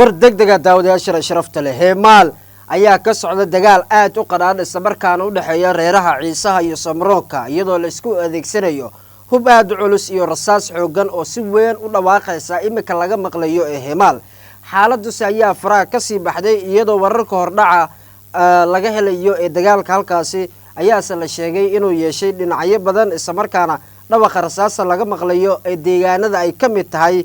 degdega daawadayaasha sharafta leh heemaal ayaa ka socda dagaal aad u qadhaan isla markaana u dhaxeeya reeraha Ciisaha iyo Samroonka iyadoo la isku adeegsanayo hub aad culus iyo rasaas xoogan oo si weyn u dhawaaqaysa imika laga maqlayo heemaal xaaladdu ayaa faraha ka sii baxday iyadoo wararka hordhaca laga helayo dagaalka halkaasi ayaa la sheegay inuu yeeshay dhinacyo badan isla markaana dhawaqa rasaas laga maqlayo deegaanada ay ka mid tahay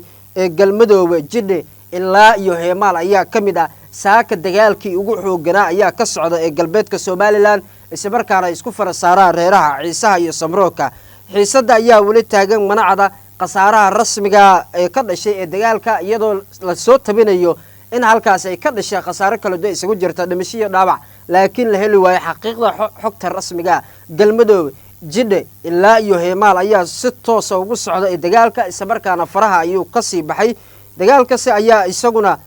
galmadooba jidhe ilaa iyo heemaal ayaa ka mid ah saaka dagaalkii ugu xooganaa ayaa ka socda galbeedka Soomaaliland isla markaana isku farasaaraan reeraha Ciisaha iyo Samroonka xiisada ayaa wali taagan manacada qasaaraha rasmiga ee ka dhashay dagaalka iyadoo la soo tabinayo in halkaas ay ka dhashay qasaaro kala duwan isugu jirta dhimasho iyo dhaawac laakiin la heli waayo xaqiiqda xogta rasmiga galmadooba jidhe ilaa iyo heemaal ayaa si toos ah ugu socda dagaalka isla markaana faraha ayuu ka sii baxay dagaalkaasi ayaa isaguna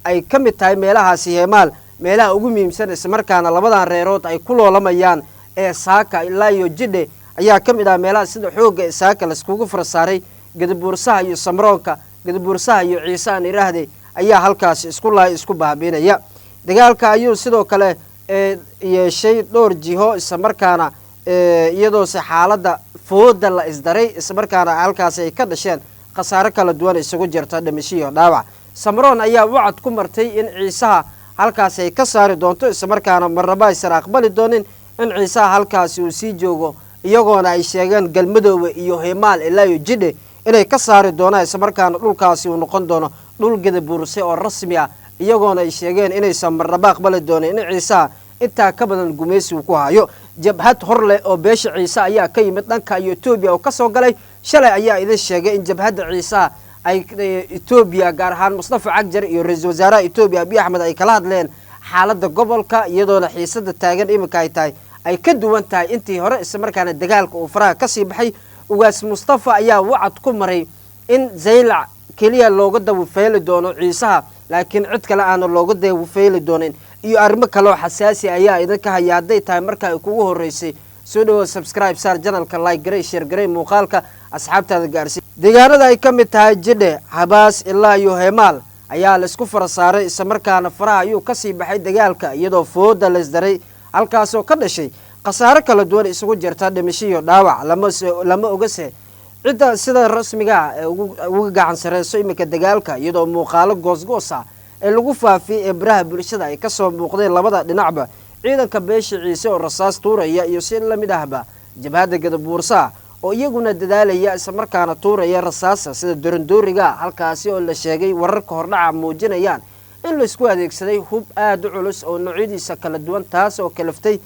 ay ka mid tahay meelahaasi heemaal meelaha ugu muhiimsan isla markaana labadan reerood ay ku loolamayaan saaka ilaa iyo jidhe ayaa ka mid ah meelaha sida xooga saaka la iskugu farsaaray gadabuursaha iyo Samroonka gadabuursaha iyo Ciisaan iraahday ayaa halkaas isku baabiinaya dagaalka ayuu sidoo kale yeeshay dhowr jiho isla markaana iyadoo xaaladda fooda la isdaray isla markaana halkaas ay ka dhasheen qasaaro kala duwan isugu jirta dhimasho iyo dhaawac Samroon ayaa wacad ku martay in Ciisaha halkaas ay ka saari doonto isla markaana marnaba aysan aqbali doonin in Ciisaha halkaas uu sii joogo iyagoona ay sheegeen galmadooba iyo heemaal ilaa iyo jidhe inay ka saari doonaan isla markaana dhulkaasi uu noqon doono dhul gadabuurse oo rasmi ah iyagoona ay sheegeen inaysan marnaba aqbali doonin in Ciisaha inta ka badan gumaysi uu ku hayo jabhad horle oo beesha Ciise ayaa ka yimid dhanka Itoobiya oo ka soo galay shalay ayaa idin sheegay in jabhadda Ciise ay Itoobiya gaar ahaan Mustafa Cagjar iyo ra'iisul wasaaraha Itoobiya Abiy Ahmed ay kala hadleen xaaladda gobolka iyadoo la xiisada taagan imika ay tahay ay ka duwan tahay intii hore isla markaana dagaalka uu faraha ka sii baxay ugaas Mustafa ayaa wacad ku maray in Zaylac kaliya looga dawfeeli doono Ciisaha laakiin cid kale aan looga dawfeeli doonin iyo arrimo kale oo xasaasi ayaa idinka haya haday tahay marka ay kugu horeysay soo dhawo subscribe saar channelka like garay share garay muuqaalka asxaabtaada gaarsi deegaanada ay ka mid tahay jidhe habaas ilaa iyo heemaal ayaa la isku farasaaray isla markaana faraha ayuu ka sii baxay dagaalka iyadoo fooda la isdaray halkaas oo ka dhashay qasaaro kala duwan isugu jirta dhimasho iyo dhaawac lama ogase cida sida rasmiga ah ugu gacan sareyso imika dagaalka iyadoo muuqaalo goosgoos ah ee lagu faafiyay baraha bulshada ay ka soo muuqdeen labada dhinacba ciidanka beesha Ciise oo rasaas tuuraya iyo si la mid ahba jabhadda gadabuursaha oo iyaguna dadaalaya isla markaana tuuraya rasaasa sida dorandooriga halkaasi oo la sheegay wararka hordhaca muujinayaan in la isku adeegsaday hub aad u culus oo noocyadiisa kala duwan taas oo kalaftay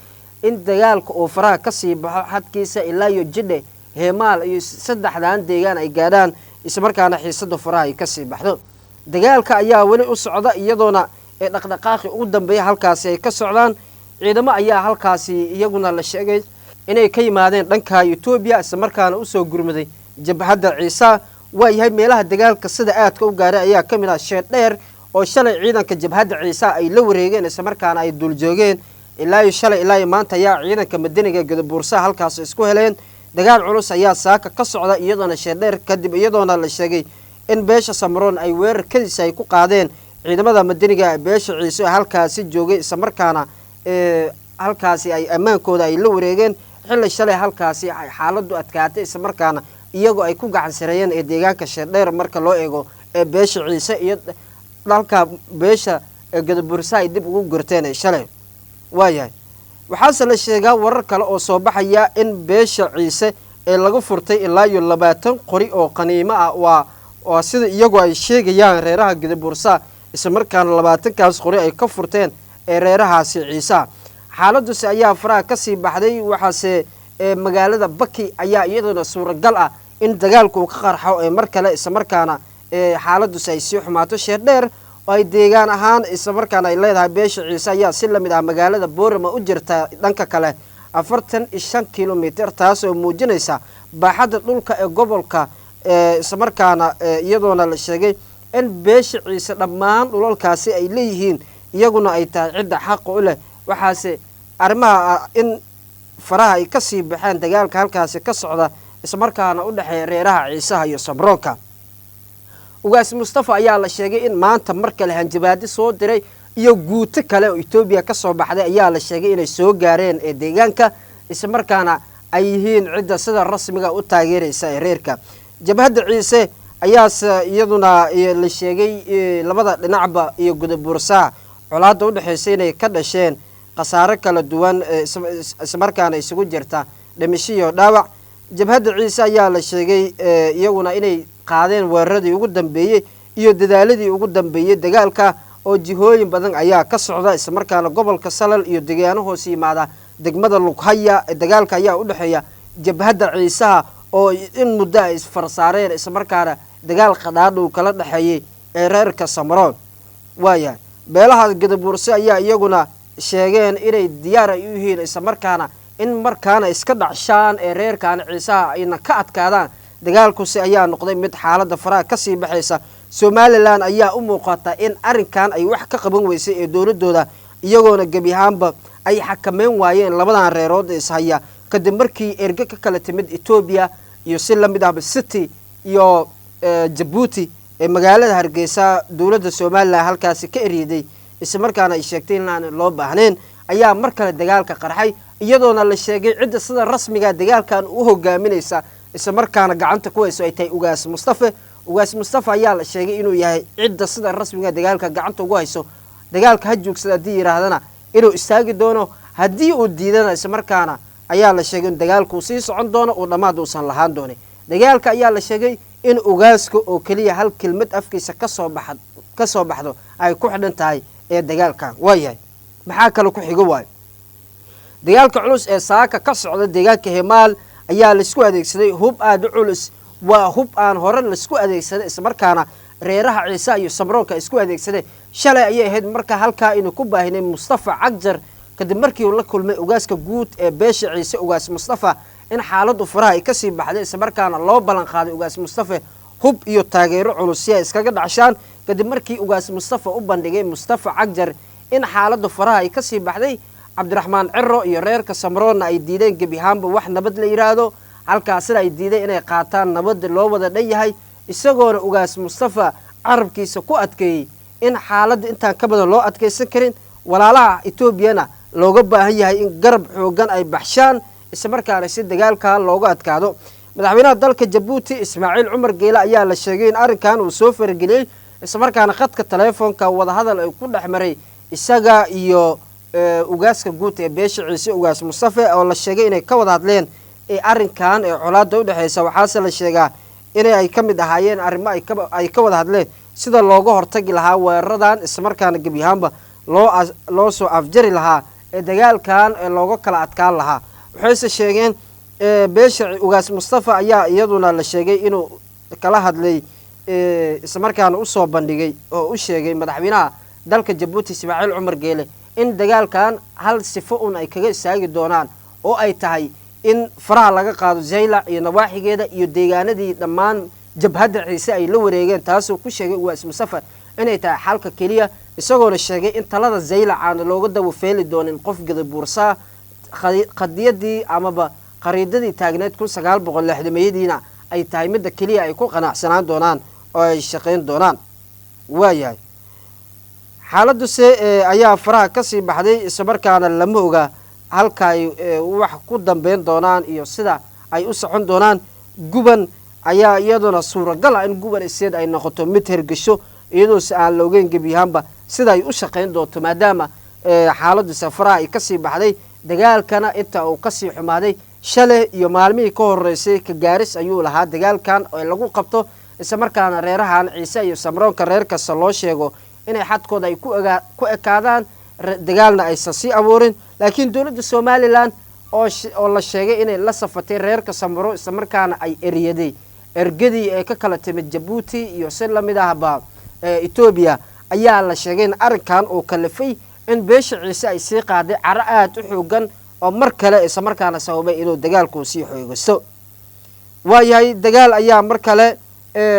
in dagaalka oo faraha ka sii baxo xadkiisa ilaa iyo jidhe heemaal iyo saddexdaan deegaan ay gaadhaan isla markaana xiisada faraha ay ka sii baxdo dagaalka ayaa wali u socda iyadoona dhaqdhaqaaqi ugu dambeeyay halkaasi ay ka socdaan ciidamo ayaa halkaasi iyaguna la sheegay inay ka yimaadeen dhanka Itoobiya isla markaana u soo gurmaday jabhadda Ciise waa yahay meelaha dagaalka sida aadka u gaaray ayaa ka mid ah Sheedheer oo shalay ciidanka jabhadda Ciise ay la wareegeen isla markaana ay dul joogeen ilaa iyo shalay ilaa maanta ayaa ciidanka madaniga gadabuursaha halkaas isku heleen dagaal culus ayaa saaka ka socda iyadoona Sheedheer kadib iyadoona la sheegay in beesha Samroon ay weerarkiisa ay ku qaadeen ciidamada madaniga beesha Ciise halkaas joogay isla markaana halkaasi ay amaankooda ay la wareegeen xilli shalay halkaasi ay xaaladdu adkaatay isla markaana iyagoo ay ku gacan sareeyeen deegaanka Sheedheer marka loo eego beesha Ciise iyo dalka beesha gadabuursaha ay dib ugu gurteen shalay waayahay waxaa la sheegaa warar kale oo soo baxaya in beesha Ciise lagu furtay ilaa iyo 20 qori oo qaniimo ah waa sida iyagoo ay sheegayaan reeraha gadabuursaha isla markaana 20 kaas qori ay ka furteen reerahaasi Ciise xaaladdu ayaa faraha ka sii baxday waxaase magaalada Baki ayaa iyaduna suuragal ah in dagaalku ka qarxo mar kale isla markaana xaaladdu ay sii xumaato Sheedheer oo ay deegaan ahaan isla markaana ay leedahay beesha Ciise ayaa si la mid ah magaalada Boorama u jirta dhanka kale 45 kilomitir taas oo muujinaysa baaxadda dhulka gobolka isla markaana iyadoona la sheegay in beesha Ciise dhammaan dhulalkaasi ay leeyihiin iyaguna ay tahay cid xaq u leh waxaase arrimaha in faraha ay ka sii baxeen dagaalka halkaas ka socda isla markaana u dhaxeeya reeraha Ciisaha iyo Samroonka ugaas mustafa ayaa la sheegay in maanta marka la hanjabaadi soo diray iyo guuto kale oo Itoobiya ka soo baxday ayaa la sheegay inay soo gaareen ee deegaanka isla markaana ay yihiin cidda sida rasmiga u taageeraysa ee reerka jabhadda ciise ayaa iyaduna la sheegay labada dhinacba iyo gudabuursaha colaadda u dhaxaysay inay ka dhasheen qasaare kala duwan isla markaana isugu jirta dhimasho iyo dhaawac jabhadda ciise ayaa la sheegay iyaguna inay qaadeen weeraradii ugu dambeeyay iyo dadaaladii ugu dambeeyay dagaalka oo jihooyin badan ayaa ka socda isla markaana gobolka Salal iyo deegaano hoos yimaada degmada Lughaya dagaalka ayaa u dhaxeeya jabhadda ciisaha oo in muddo ay isfarsaareen isla markaana dagaal qadaadh uu kala dhaxeeyay ee reerka Samaroon waaya beelaha Gadabuurse ayaa iyaguna sheegeen inay diyaar u yihiin isla markaana in markaana iska dhacshaan ee reerkan ciisaha ayna ka adkaadaan dagaalkusi ayaa noqday mid xaaladda faraha ka sii baxaysa Somaliland ayaa u muuqata in arrinkan ay wax ka qaban weysay ee dawladooda iyagoona gabi ahaanba ay xakameyn waayeen labadan reerood is haya kadib markii erga ka kala timid Ethiopia iyo si la mid ah City iyo Djibouti ee magaalada Hargeysa dawladda Somaliland halkaas ka eriiday isla markaana ay sheegtay in aan loo baahneen ayaa mar kale dagaalka qarxay iyadoona la sheegay cidda sida rasmiga dagaalkan u hogaaminaysa isla markaana gacanta ku hayso ay tahay ugaas mustafa ayaa la sheegay inuu yahay cidda sida rasmiga dagaalka gacanta ugu hayso dagaalka hajuugsada hadii yiraahdana inuu istaagi doono hadii uu diidana isla markaana ayaa la sheegay in dagaalku sii socon doono oo dhamaad uusan lahaan doonin dagaalka ayaa la sheegay in ugaaska oo kaliya hal kelmad afkiisa ka soo baxdo ay ku xidhan tahay ee dagaalkan waayay maxaa kale ku xigo waay dagaalka culus ee saaka ka socda deegaanka Himaal ayaa la isku adeegsaday hub aad u culus waa hub aan hore la isku adeegsaday isla markaana reeraha Ciise iyo Samaroonka isku adeegsaday shalay ayay ahayd marka halka inuu ku baahinay Mustafa Cagjar kadib markii uu la kulmay ugaaska guud ee beesha Ciise ugaas Mustafa in xaaladdu faraha ay ka sii baxday isla markaana loo balan qaaday ugaas Mustafa hub iyo taageero culus si ay iskaga dhacshaan kadib markii ugaas Mustafa u bandhigay Mustafa Cagjar in xaaladdu faraha ay ka sii baxday Cabdiraxmaan Cirro iyo reerka Samaroon ay diideen gabi ahaanba wax nabad la yiraahdo halkaas ay diiday inay qaataan nabad loo wada dhayahay isagoona ugaas Mustafa carabkiisa ku adkeeyay in xaaladda intaan ka badan loo adkeysan karin walaalaha Etoobiyana looga baahan yahay in garab xoogan ay baxshaan isla markaana si dagaalka looga adkaado madaxweynaha dalka Djibouti Ismaaciil Cumar Geele ayaa la sheegay in arrinkan uu soo farageliyay isla markaana khadka telefoonka wada hadal ay ku dhaxmaray isaga iyo ugaaska guud ee beesha Ciise ugaas Mustafa oo la sheegay inay ka wada hadleen ee arrinkan ee colaadda u dhaxaysa waxaase la sheegaa inay ay ka mid ahaayeen arrimo ay ka wada hadleen sida looga hortagi lahaa weeraradan isla markaana gabi ahaanba loo soo afjari lahaa ee dagaalkan ee looga kala adkaan lahaa waxayse sheegeen beesha ugaas Mustafa ayaa iyaduna la sheegay inuu kala hadlay isla markaana u soo bandhigay oo u sheegay madaxweynaha dalka Djibouti Ismaaciil Cumar Geele in dagaalkan hal sifo ay kaga istaagi doonaan oo ay tahay in faraha laga qaado Zayla iyo nawaaxigeeda iyo deegaanadii dhammaan jabhadda Ciise ay la wareegeen taasoo ku sheegay ugaas Mustafa inay tahay xalka kaliya isagoo sheegay in talada Zayla aan looga dawo feeli doonin qof Gadabuursa qadiyadii amaba qariidadii taagneed 1960 ay tahay mid kaliya ay ku qanacsanaan doonaan oo ay shaqeyn doonaan waayahay xaaladdu ayaa faraha ka sii baxday isla markaana lama oga halka ay wax ku dambeyn doonaan iyo sida ay u socon doonaan guban ayaa iyaduna suuragal ah in guban iseed ay noqoto mid hergasho iyadoo si aan loogeyn gabi ahaanba sida ay u shaqeyn doonto maadaama xaaladdu faraha ay ka sii baxday dagaalkana inta uu ka sii xumaaday shalay iyo maalmihii ka horeysay ka gaaris ayuu lahaa dagaalkan oo lagu qabto isla markaana reerahan Ciise iyo Samaroonka reerkaas loo sheego inay xadkooda ay ku ekaadaan dagaalna ay sii abuurin laakiin dawladda Somaliland oo la sheegay inay la safatay reerka Samaro isla markaana ay eriyaday ergadii ee ka kala timid Djibouti iyo si la mid ahba Ethiopia ayaa la sheegay in arrinkan uu kalafay in beesha Ciise ay sii qaaday cara aad u xoogan oo mar kale isla markaana sababay inuu dagaalku sii xoogaysto waayahay dagaal ayaa mar kale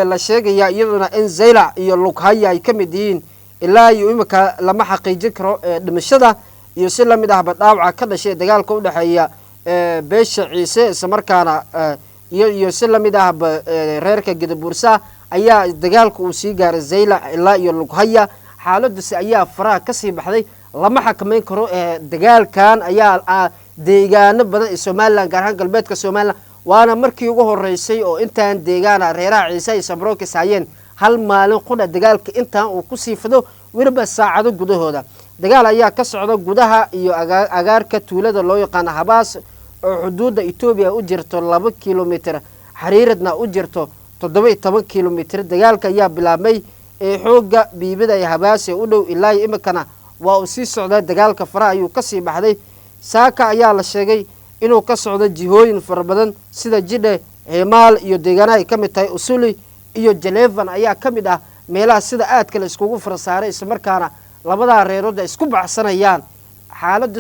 la sheegaya iyaduna in Zayla iyo Lughaya ay ka mid yihiin ilaa iyo imika lama xaqiijin karo dhimashada iyo si la mid ahba dhaawaca ka dhashay dagaalka u dhaxeeya beesha Ciise isla markaana iyo si la mid ahba reerka Gadabuursa ayaa dagaalku uu sii gaaray Zaylac ilaa iyo Lughaya xaaladdu ayaa faraha ka sii baxday lama xakameyn karo dagaalkan ayaa deegaano badan Soomaaliland gaar ahaan galbeedka Soomaaliland waana markii ugu horeysay oo intaan deegaana reeraha Ciise iyo Samroon ka saayeen hal maalin qudha dagaalka intaan uu ku sii fido weliba saacado gudahooda dagaal ayaa ka socda gudaha iyo agaarka tuulada loo yaqaan Habaas oo xuduudda Itoobiya u jirto 2 kiiloomitir xariiradna u jirto 17 kiiloomitir dagaalka ayaa bilaabmay xooga biibida ay Habaas u dhow ilaa imikana waa uu sii socda dagaalka faraha ayuu ka sii baxday saaka ayaa la sheegay inuu ka socdo jihooyin fara badan sida Jidhe Heemaal iyo deegaanaha ay ka mid tahay Usuli iyo Jaleevan ayaa ka mid ah meelaha sida aadka la iskugu farsaaray isla markaana labada reerood isku baxsanayaan xaaladdu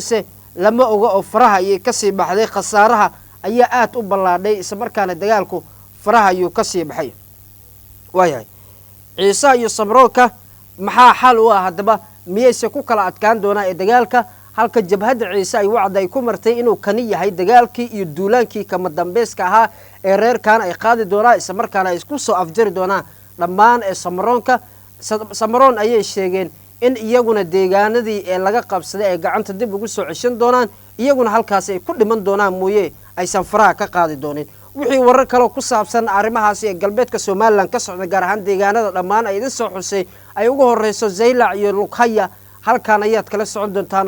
lama oga oo faraha ay ka sii baxday khasaaraha ayaa aad u ballaadhay isla markaana dagaalku faraha ayuu ka sii baxay waayahay Ciise iyo Samroonka maxaa xal u ah hadaba miyayse ku kala adkaan doonaa ee dagaalka halka jabhadda Ciise ay wacday ku martay inuu kani yahay dagaalkii iyo duulaankii kama dambeeska ahaa ee reerkan ay qaadi doonaa isla markaana ay isku soo afjari doonaa dhammaan ee Samroonka Samroon ayay sheegeen in iyaguna deegaanadii ee laga qabsaday ay gacanta dib ugu soo ceshan doonaan iyaguna halkaas ay ku dhiman doonaan mooyee aysan faraha ka qaadi doonin wixii warar kale ku saabsan arrimahaas ee galbeedka Soomaaliland ka socda gaar ahaan deegaanada dhammaan ay idin soo xusay ay ugu horeyso Zaylac iyo Lughaya halkaan ayaad kala socon doontaan